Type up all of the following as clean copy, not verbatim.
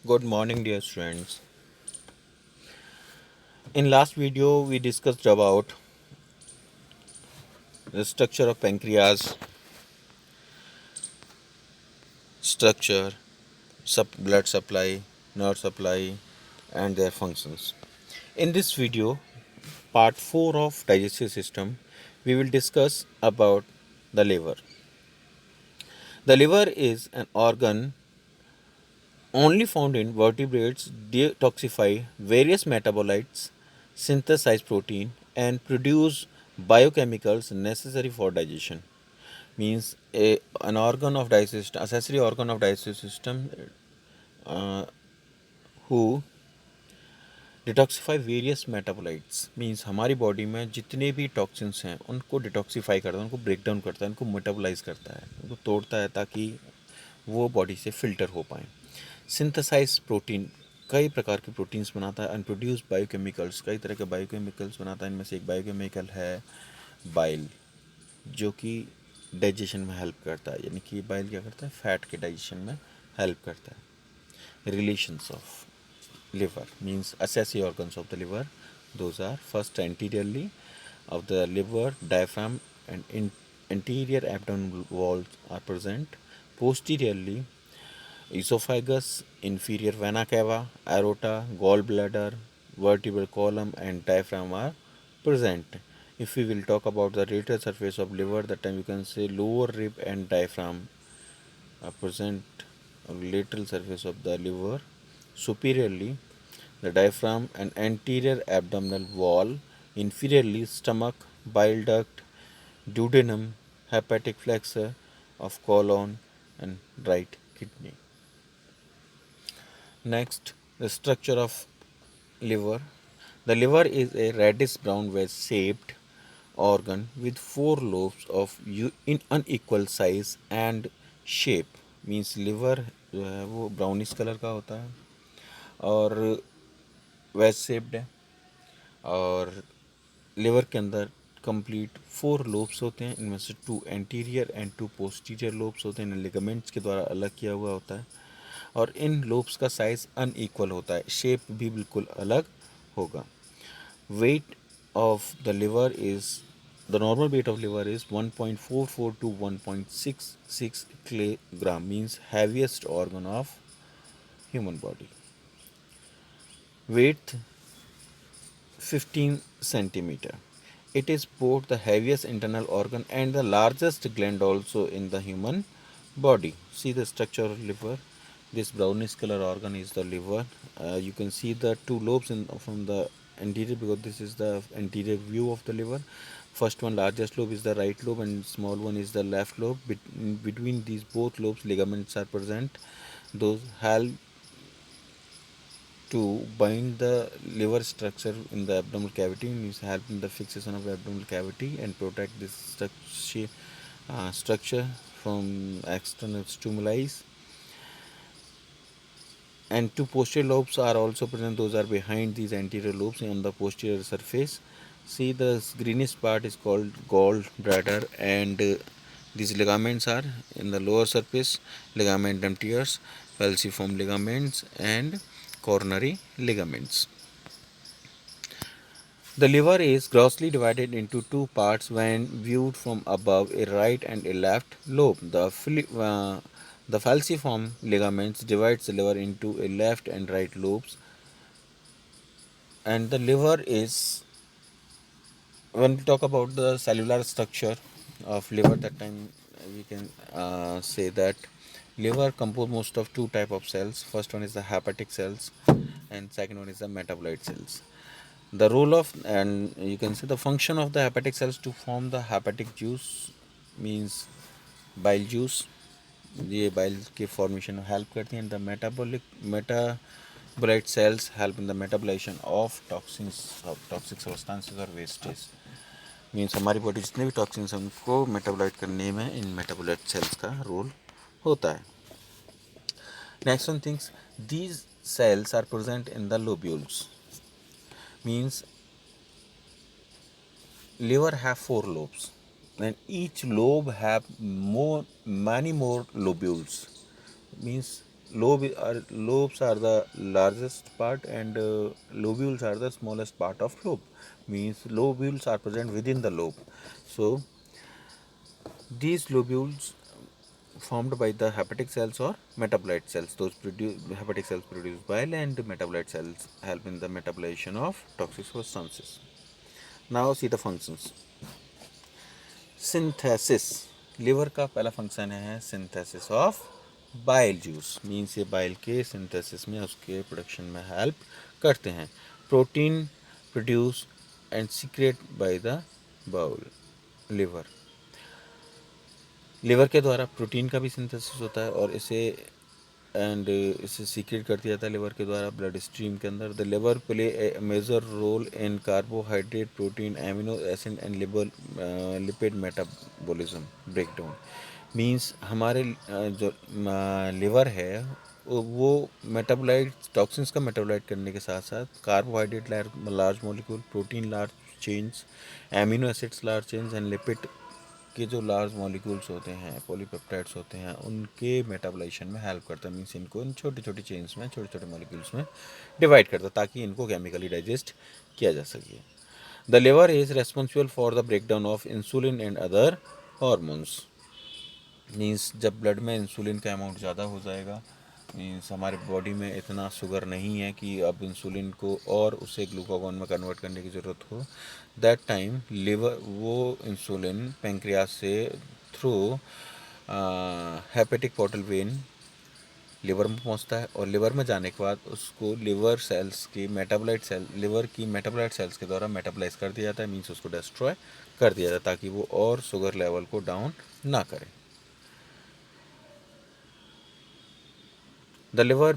Good morning, dear students. In last video, we discussed about the structure of pancreas, structure, blood supply, nerve supply, and their functions. In this video, part 4 of digestive system, we will discuss about the liver. The liver is an organ only found in vertebrates, detoxify various metabolites, synthesize protein, and produce biochemicals necessary for digestion. Means an organ of digestion, accessory organ of digestive system, uh, who detoxify various metabolites means हमारी body में जितने भी toxins हैं उनको detoxify करता है, उनको break down करता है, उनको मेटाबोलाइज करता है, उनको तोड़ता है ताकि वो बॉडी से फिल्टर हो पाए. सिंथेसाइज प्रोटीन, कई प्रकार के प्रोटीन्स बनाता है. एंड प्रोड्यूस बायोकेमिकल्स, कई तरह के बायोकेमिकल्स बनाता है. इनमें से एक बायोकेमिकल है बाइल, जो कि डाइजेशन में हेल्प करता है. यानी कि बाइल क्या करता है, फैट के डाइजेशन में हेल्प करता है. Relations of liver means accessory organs of the liver. Those are first anteriorly of the liver, diaphragm and anterior abdominal walls are present. Posteriorly, esophagus, inferior vena cava, aorta, gallbladder, vertebral column and diaphragm are present. If we will talk about the lateral surface of liver, that time you can say lower rib and diaphragm are present on lateral surface of the liver. Superiorly, the diaphragm and anterior abdominal wall. Inferiorly, stomach, bile duct, duodenum, hepatic flexure of colon and right kidney. Next, the structure of liver. The liver is a reddish brown wedge shaped organ with four lobes of in unequal size and shape. Means liver जो है वो brownish colour का होता है और wedge shaped है. और liver के अंदर कंप्लीट फोर लोब्स होते हैं. इनमें से two anterior and two posterior lobes होते हैं. इन्हें लिगामेंट्स के द्वारा अलग किया हुआ होता है. और इन लोब्स का साइज अनइक्वल होता है, शेप भी बिल्कुल अलग होगा. Weight of the liver is, the normal weight of liver is 1.44 to 1.66 kilogram, means heaviest organ of human body. Weight 15 centimeter. It is both the heaviest internal organ and the largest gland also in the human body. See the structure of liver. This brownish color organ is the liver. You can see the two lobes from the anterior, because this is the anterior view of the liver. First one, largest lobe, is the right lobe and small one is the left lobe. Between these both lobes ligaments are present. Those help to bind the liver structure in the abdominal cavity, means help in the fixation of the abdominal cavity and protect this structure from external stimuli. And two posterior lobes are also present. Those are behind these anterior lobes on the posterior surface. See, the greenish part is called gallbladder, and these ligaments are in the lower surface: ligamentum teres, falciform ligaments and coronary ligaments. The liver is grossly divided into two parts when viewed from above: a right and a left lobe. The falciform ligaments divides the liver into a left and right lobes. And the liver is, when we talk about the cellular structure of liver, that time we can say that liver compose most of two type of cells. First one is the hepatic cells and second one is the metabolite cells. The role of, and you can say the function of the hepatic cells to form the hepatic juice, means bile juice. ये bile के formation में help करती हैं. The metabolite cells help in the metabolization of toxins, toxic substances और wastage. Means हमारी body जितने भी toxins हैं उनको मेटाबोलाइट करने में इन मेटाबोलाइट सेल्स का रोल होता है. Next one things, these cells are present in the lobules. Means liver have four lobes and each lobe have many more lobules. Means lobes are the largest part, and lobules are the smallest part of lobe. Means lobules are present within the lobe. So these lobules formed by the hepatic cells or metabolite cells. Those produce hepatic cells produce bile, and metabolite cells help in the metabolization of toxic substances. Now see the functions. Synthesis, liver का पहला function है synthesis of bile juice. Means ये bile के synthesis में, उसके production में help करते हैं। Protein produce and secrete by the bowel liver. Liver के द्वारा प्रोटीन का भी सिंथेसिस होता है और इसे सीक्रेट कर दिया जाता है लिवर के द्वारा ब्लड स्ट्रीम के अंदर। The liver play a major role in carbohydrate, protein, amino acid and lipid metabolism breakdown. Means हमारे जो लिवर है वो मेटाबोलाइट टॉक्सिन्स का मेटाबोलाइट करने के साथ साथ carbohydrate large molecule, protein large chains, amino acids large chains and lipid के जो लार्ज मॉलिक्यूल्स होते हैं, पॉलीपेप्टाइड्स होते हैं, उनके मेटाबोलाइजेशन में हेल्प करता है। मीन्स इनको इन छोटी छोटी चेन्स में, छोटे छोटे मॉलिक्यूल्स में डिवाइड करता है ताकि इनको केमिकली डाइजेस्ट किया जा सके। The liver is responsible for the breakdown of insulin and other hormones. Means जब ब्लड में इंसुलिन का अमाउंट ज़्यादा हो जाएगा, मीन्स हमारे बॉडी में इतना शुगर नहीं है कि अब इंसुलिन को और उसे ग्लूकागॉन में कन्वर्ट करने की ज़रूरत हो, दैट टाइम लिवर वो इंसुलिन पेंक्रियास से through hepatic portal when liver में पहुंचता है, और लिवर में जाने के बाद उसको लिवर सेल्स की मेटाबोलाइट सेल, लिवर की मेटाबोलाइट सेल्स के द्वारा मेटाबोलाइज कर दिया जाता है। मीन्स उसको डिस्ट्रॉय कर दिया जाता है ताकि वो और शुगर लेवल को डाउन ना करे। The liver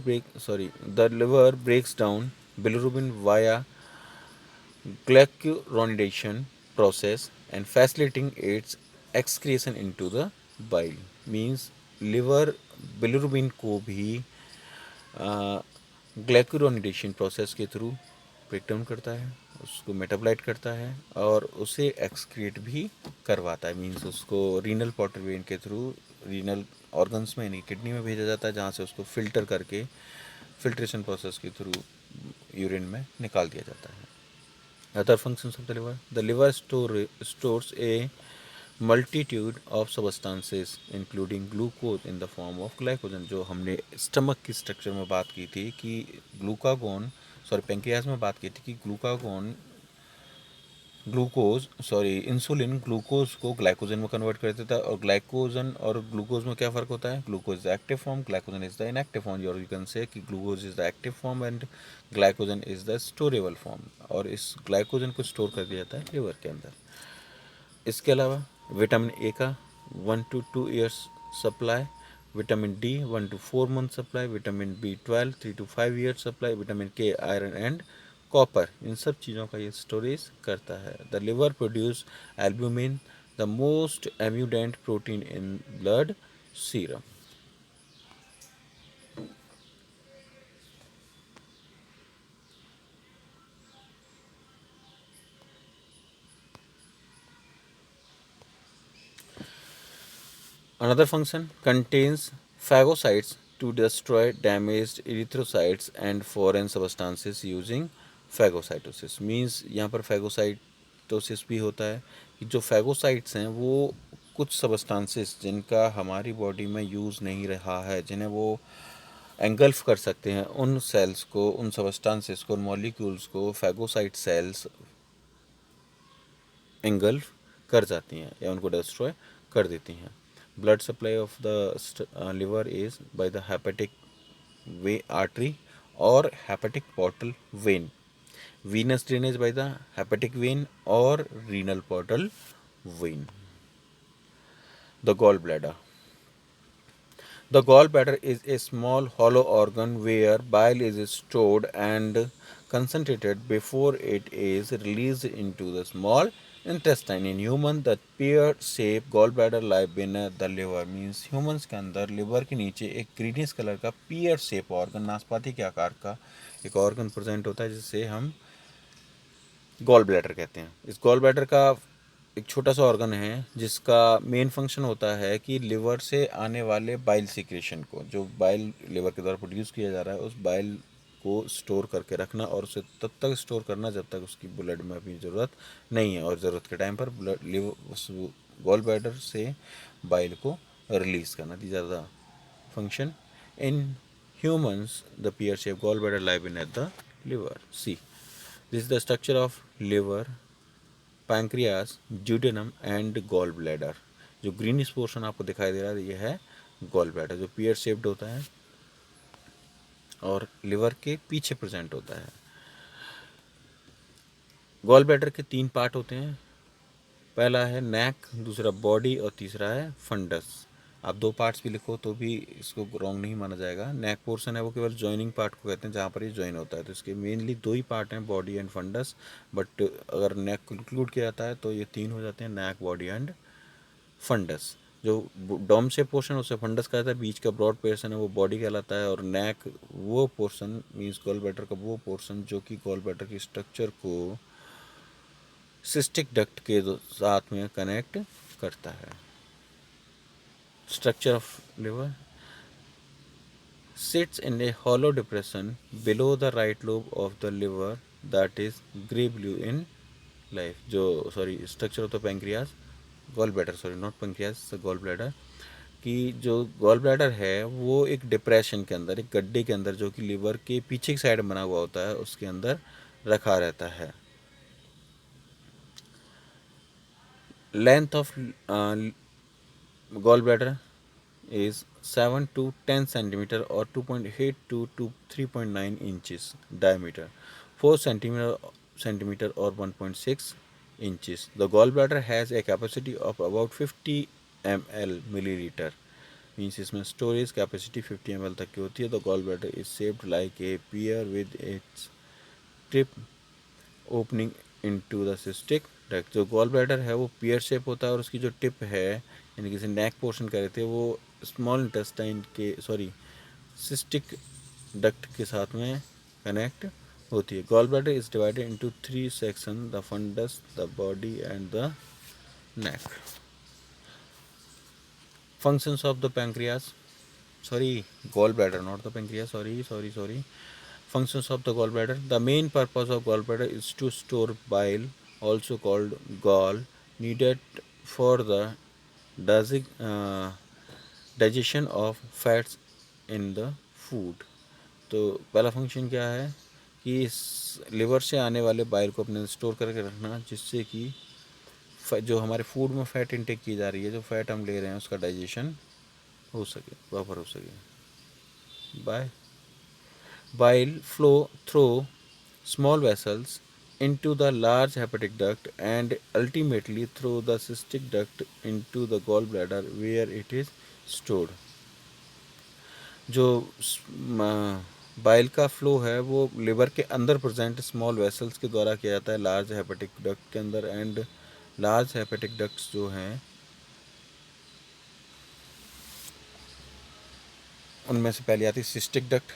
breaks down bilirubin via glycuronidation process and facilitating its excretion into the bile. Means liver bilirubin को भी ग्लाइक्यूरोनिडेशन प्रोसेस के थ्रू ब्रेक डाउन करता है, उसको मेटाबोलाइट करता है और उसे एक्सक्रीट भी करवाता है। मीन्स उसको रीनल पोर्टल वेन के थ्रू रीनल ऑर्गन्स में यानी किडनी में भेजा जाता है, जहाँ से उसको फिल्टर करके फिल्ट्रेशन प्रोसेस के थ्रू यूरिन में निकाल दिया जाता है। Other functions of the liver stores A multitude of substances including glucose in the form of glycogen. जो हमने स्टमक की स्ट्रक्चर में बात की थी कि पेंक्रियास में बात की थी कि इंसुलिन ग्लूकोज को ग्लाइकोजन में कन्वर्ट कर देता है। और ग्लाइकोजन और ग्लूकोज में क्या फ़र्क होता है? Glucose is the active form, glycogen is the inactive form. और यू कैन से कि glucose is the active form and glycogen is the storable form. और इस ग्लाइकोजन को स्टोर कर दिया जाता है लिवर के अंदर। इसके अलावा विटामिन ए का 1 to 2 years supply, vitamin D 1 to 4 month supply, vitamin B12 3 to 5 years supply, vitamin K, iron and copper, इन सब चीज़ों का ये स्टोरेज करता है। The liver produce albumin, the most abundant protein in blood serum. Another function contains phagocytes to destroy damaged erythrocytes and foreign substances using phagocytosis. Means यहाँ पर phagocytosis भी होता है कि जो phagocytes हैं वो कुछ substances जिनका हमारी बॉडी में यूज़ नहीं रहा है, जिन्हें वो एंगल्फ कर सकते हैं, उन सेल्स को, उन substances को, उन मॉलिक्यूल्स को phagocyte cells एंगल्फ कर जाती हैं या उनको डिस्ट्रॉय कर देती हैं। Blood supply of the liver is by the hepatic way artery और hepatic portal vein, venous drainage by the hepatic vein और renal portal vein. The gall bladder, the gallbladder is a small hollow organ where bile is stored and concentrated before it is released into the small intestine. In human, the pear-shaped gallbladder lie beneath the liver. Means humans के अंदर liver के नीचे एक greenish colour का pear shape organ, नाशपाती के आकार का एक ऑर्गन प्रेजेंट होता है जिसे हम गॉल ब्लैडर कहते हैं। इस गॉल ब्लैडर का एक छोटा सा ऑर्गन है जिसका मेन फंक्शन होता है कि लिवर से आने वाले बाइल सिक्रेशन को, जो बाइल लिवर के द्वारा प्रोड्यूस किया जा रहा है, उस बाइल को स्टोर करके रखना और उसे तब तक स्टोर करना जब तक उसकी ब्लड में अपनी ज़रूरत नहीं है, और ज़रूरत के टाइम पर ब्लड लिवर उस गॉल ब्लैडर से बाइल को रिलीज़ करना। These are the function. In humans, the pear-shaped gallbladder lie beneath the liver. See, this is the structure of liver, pancreas, duodenum and gallbladder. जो greenish portion आपको दिखाई दे रहा है ये है गॉल ब्लैडर, जो पियर शेप्ड होता है और लिवर के पीछे प्रेजेंट होता है। गॉल ब्लैडर के 3 पार्ट होते हैं, पहला है नेक, दूसरा बॉडी और तीसरा है फंडस। आप 2 पार्ट्स भी लिखो तो भी इसको रॉन्ग नहीं माना जाएगा। नेक पोर्शन है वो केवल जॉइनिंग पार्ट को कहते हैं, जहाँ पर ये जॉइन होता है, तो इसके मेनली 2 ही पार्ट हैं, बॉडी एंड फंडस। बट अगर नेक को इंक्लूड किया जाता है तो ये 3 हो जाते हैं, नेक, बॉडी एंड फंडस। जो डॉम से पोर्शन उसे फंडस कहता है, बीच का ब्रॉड पोर्शन है वो बॉडी कहलाता है, और नेक वो पोर्शन मीन्स गॉल ब्लैडर का वो पोर्शन जो कि गॉल ब्लैडर की स्ट्रक्चर को सिस्टिक डक्ट के साथ में कनेक्ट करता है। Structure of liver sits in a hollow depression below the right lobe of the liver that is grey blue in life. जो structure of the pancreas, gall bladder, not pancreas, gall bladder कि जो gall bladder है वो एक depression के अंदर, एक गड्ढे के अंदर, जो कि लिवर के पीछे की साइड बना हुआ होता है, उसके अंदर रखा रहता है। Length of gall bladder is 7 to 10 centimeter or 2.8 to 3.9 inches diameter, 4 centimeter or 1.6 inches. The gallbladder has a capacity of about 50 ml milliliter, means इसमें स्टोरेज कैपेसिटी 50 ml तक की होती है। The gallbladder is shaped like a pear with its tip opening into the cystic duct. जो gall bladder है वो पियर shape होता है और उसकी जो टिप है, यानी कि नेक पोर्शन कह रहे थे, वो स्मॉल इंटेस्टाइन के सिस्टिक डक्ट के साथ में कनेक्ट होती है। Gall bladder is divided into 3 section, the fundus, the body and the neck. Functions of the pancreas, gallbladder, not the pancreas, sorry. Functions of the gallbladder. The main purpose of gallbladder is to store bile, also called gall, needed for the digestion of fats in the food. तो पहला function क्या है कि इस liver से आने वाले bile को अपने स्टोर करके रखना, जिससे कि जो हमारे फूड में फैट इंटेक की जा रही है, जो फैट हम ले रहे हैं, उसका डाइजेशन हो सके, प्रॉपर हो सके। By bile flow through small vessels into the large hepatic duct and ultimately through the cystic duct into the gallbladder where it is stored. जो बाइल का फ्लो है वो लिवर के अंदर प्रेजेंट स्मॉल वेसल्स के द्वारा किया जाता है, लार्ज हेपेटिक डक्ट के अंदर, एंड लार्ज हेपेटिक डक्ट्स जो हैं उनमें से पहले आती है cystic duct.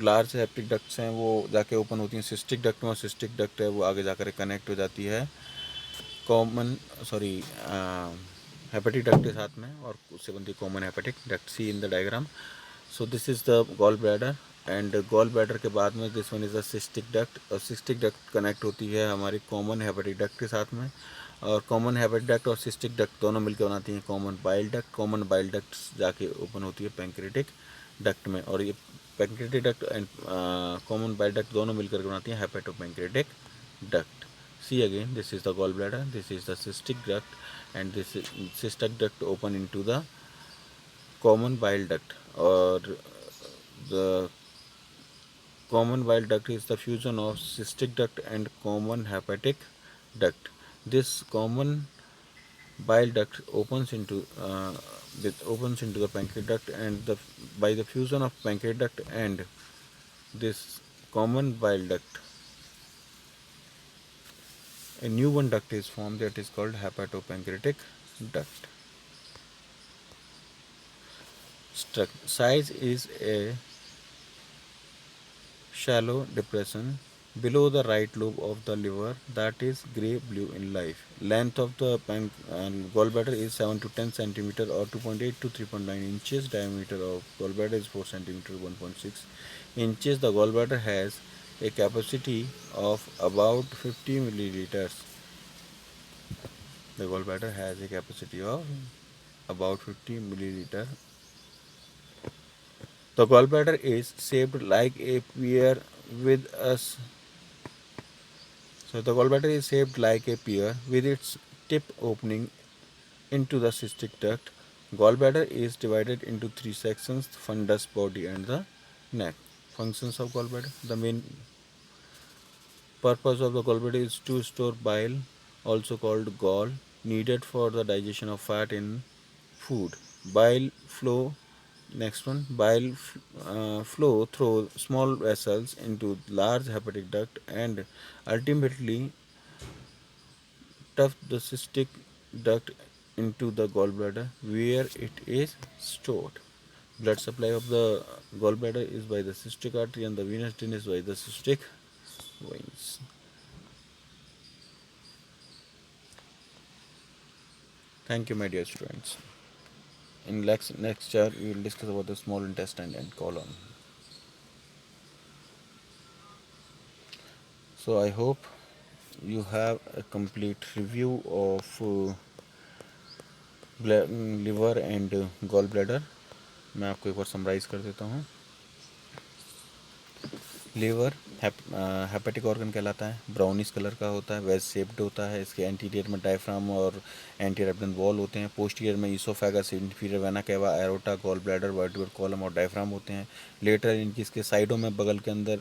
Large hepatic ducts हैं वो जाके ओपन होती हैं सिस्टिक डक्ट में, और सिस्टिक डक्ट है वो आगे जाकर कनेक्ट हो जाती है हेपेटिक डक्ट के साथ में, और उससे बनती है common hepatic duct. See in the diagram. So this is the gall bladder, and gall bladder के बाद में this one is the cystic duct, और सिस्टिक डक्ट कनेक्ट होती है हमारी कॉमन हेपेटिक डक्ट के साथ में, और कॉमन हेपेटिक डक्ट और सिस्टिक डक्ट दोनों मिलकर बनाती हैं common bile duct. Common bile duct जाके ओपन होती है पैंक्रेटिक डक्ट में, और ये pancreatic duct and common bile duct दोनों मिलकर बनाती हैं हेपेटोपैंक्रेटिक duct. See again, this is the gallbladder, this is the cystic duct, and this is cystic duct open into the common bile duct, or the common bile duct is the fusion of cystic duct and common hepatic duct. This common bile duct opens into the pancreatic duct, and by the fusion of pancreatic duct and this common bile duct, a new one duct is formed that is called hepatopancreatic duct. Size is a shallow depression below the right lobe of the liver, that is gray blue in life. Length of the gallbladder is 7 to 10 centimeter or 2.8 to 3.9 inches. Diameter of gallbladder is 4 centimeter 1.6 inches. The gallbladder has a capacity of about 50 milliliters. The gallbladder has a capacity of about 50 milliliter. The gallbladder is shaped like a pear with a So the gallbladder is shaped like a pear with its tip opening into the cystic duct. Gallbladder is divided into three sections: fundus, body, and the neck. Functions of gallbladder: the main purpose of the gallbladder is to store bile, also called gall, needed for the digestion of fat in food. Bile flow Next one, flow through small vessels into large hepatic duct and ultimately tuft the cystic duct into the gallbladder where it is stored. Blood supply of the gallbladder is by the cystic artery and the venous drainage by the cystic veins. Thank you, my dear students. In next lecture, we will discuss about the small intestine and colon. So I hope you have a complete review of liver and gallbladder. मैं आपको एक बार summarise कर देता हूँ. Liver hepatic organ कहलाता है. Brownish colour का होता है, वेज शेप्ड होता है. इसके एंटीरियर में डायफ्राम और एंटीरियर एब्डोमेन वॉल होते हैं. पोस्टीरियर में oesophagus, inferior vena cava, aorta, gall bladder, vertebral column और डायफ्राम होते हैं. लेटर इनकी इसके साइडों में बगल के अंदर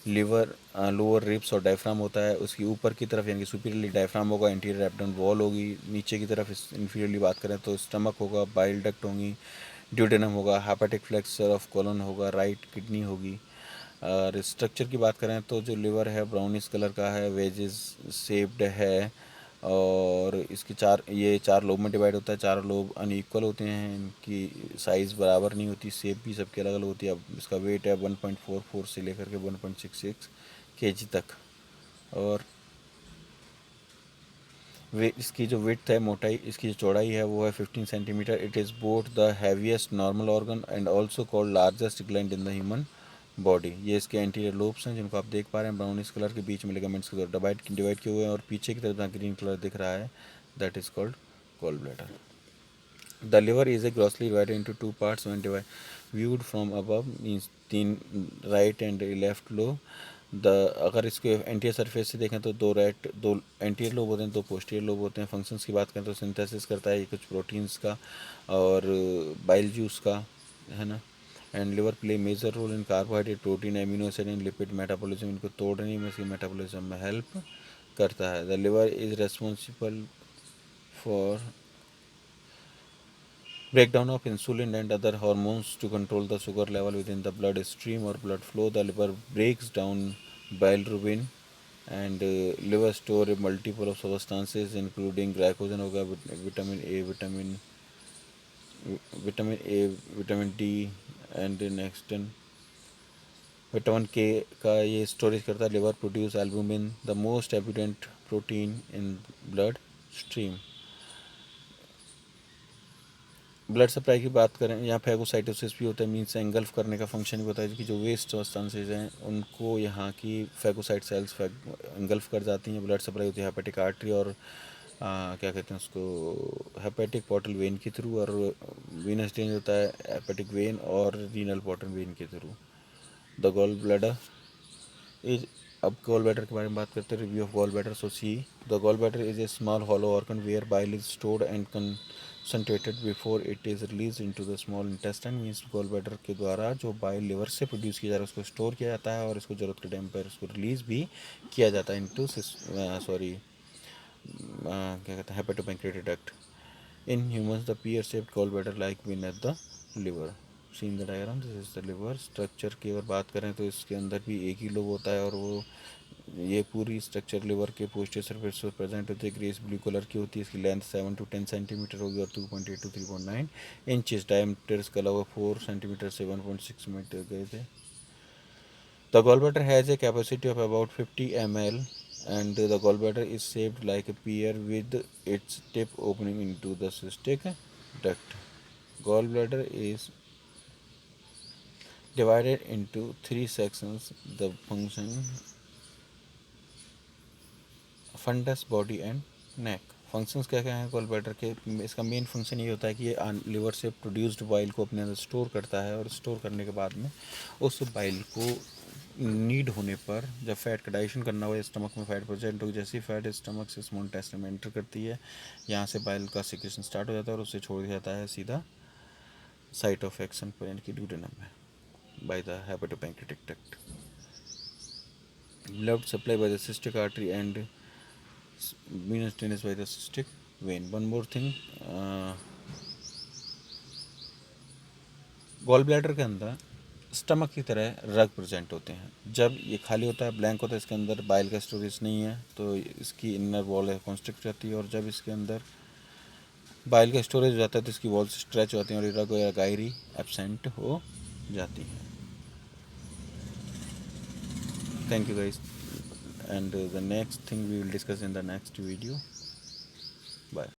लीवर, लोअर रिब्स और डायफ्राम होता है. उसकी ऊपर की तरफ यानी कि सुपीरियरली डायफ्राम होगा, इंटीरियर एब्डोमेन वॉल होगी. नीचे की तरफ इंफीरियरली बात करें तो स्टमक होगा, बाइल डक्ट होंगी, ड्यूडेनम होगा, हेपेटिक फ्लेक्सर ऑफ कोलन होगा, राइट किडनी होगी. और स्ट्रक्चर की बात करें तो जो लिवर है ब्राउनिश कलर का है, वेजेस शेप्ड है और इसकी चार लोब में डिवाइड होता है. चारों लोब अनइक्वल होते हैं, इनकी साइज़ बराबर नहीं होती, शेप भी सबकी अलग अलग होती है. अब इसका वेट है 1.44 से लेकर के 1.66 kg तक. और वे इसकी जो विड्थ है, मोटाई, इसकी जो चौड़ाई है वो है 15 centimetre. It is both the heaviest normal organ and also called largest gland in the human body. ये इसके एंटीरियर लोब्स हैं जिनको आप देख पा रहे हैं, ब्राउनिश कलर के, बीच में लिगामेंट्स के डिवाइड किए हुए हैं और पीछे की तरफ जहाँ ग्रीन कलर दिख रहा है that is called gall bladder. The liver is a grossly divided into two parts when viewed from above means तीन right and left lobe. The अगर इसके एंटीरियर सरफेस से देखें तो दो एंटीरियर लोब होते हैं, दो पोस्टीरियर लोब होते हैं. फंक्शंस की बात करें तो सिंथेसिस करता है ये कुछ प्रोटीन्स का और बाइल जूस का, है ना. And liver play major role in carbohydrate, protein, amino acid and lipid metabolism. इनको तोड़ने में, इसके मेटाबॉलिज्म में हेल्प करता है. The liver is responsible for breakdown of insulin and other hormones to control the sugar level within the blood stream or blood flow. The liver breaks down bilirubin and liver store a multiple of substances including glycogen होगा, vitamin A, vitamin D and next vitamin के का ये storage करता है. Liver produce albumin, the most abundant protein in blood stream. Blood supply की बात करें, यहाँ फैगोसाइटोसिस भी होता है, मीन्स एंगल्फ करने का फंक्शन भी होता है कि जो वेस्ट सब्सटेंसेज हैं उनको यहाँ की फैगोसाइट सेल्स एंगल्फ कर जाती हैं. ब्लड सप्लाई होती है हेपेटिक आर्टरी और क्या कहते हैं उसको, हेपेटिक पोर्टल वेन के थ्रू, और वीनस ड्रेन होता है हेपेटिक वेन और रीनल पोर्टल वेन के through. The gall bladder is अब गॉल ब्लैडर के बारे में बात करते हैं. Review of gall bladder. So see the gall bladder is a small hollow organ where bile is stored and concentrated before it is released into the small intestine. मीन्स gall bladder के द्वारा जो बाइल लिवर से produce किया जा रहा है उसको स्टोर किया जाता है और इसको ज़रूरत के टाइम पर उसको रिलीज़ भी किया जाता है इनटू क्या कहते हैं hepatopancreatic duct. In humans the pear shaped gall bladder like win at the liver. Seen the diagram, this is the liver. Structure की अगर बात करें तो इसके अंदर भी एक ही लोब होता है और वो ये पूरी स्ट्रक्चर लिवर के पोस्टीरियर सरफेस पर प्रेजेंट होती है. ग्रेस ब्लू कलर की होती है. इसकी लेंथ 7 to 10 सेंटीमीटर होगी और 2.8 to 3.9 इंचेस. डायमीटर इसका लगभग 4 सेंटीमीटर से 1.6 मीटर गए थे. The gallbladder has a capacity of about 50 ml, and the gallbladder is shaped like a pear with its tip opening into the cystic duct. Gallbladder is divided into three sections: the function, fundus, body and neck. Functions क्या क्या हैं gall bladder के? इसका main function ये होता है कि ये लिवर से प्रोड्यूस्ड बाइल को अपने अंदर स्टोर करता है, और स्टोर करने के बाद में उस बाइल को नीड होने पर, जब फैट का डाइजेशन करना हो, स्टमक में फैट प्रेजेंट हो, जैसी फैट स्टमक से स्मॉल इंटेस्टाइन में एंटर करती है, यहाँ से बाइल का सिक्रेशन स्टार्ट हो जाता है और उसे छोड़ दिया जाता है सीधा साइट ऑफ एक्शन पर, यानी कि ड्यूडेनम में, by the hepatopancreatic duct. Blood supply by the cystic artery and venous drainage by the cystic vein. One more thing, gall bladder के अंदर स्टमक की तरह रग प्रेजेंट होते हैं. जब ये खाली होता है, ब्लैंक होता है, इसके अंदर बाइल का स्टोरेज नहीं है, तो इसकी इनर वॉल है कॉन्स्ट्रिक्ट रहती है, और जब इसके अंदर बाइल का स्टोरेज हो जाता है तो इसकी वॉल स्ट्रेच होती है और रग या गायरी एब्सेंट हो जाती है. Thank you guys, and the next thing we will discuss in the next video. Bye.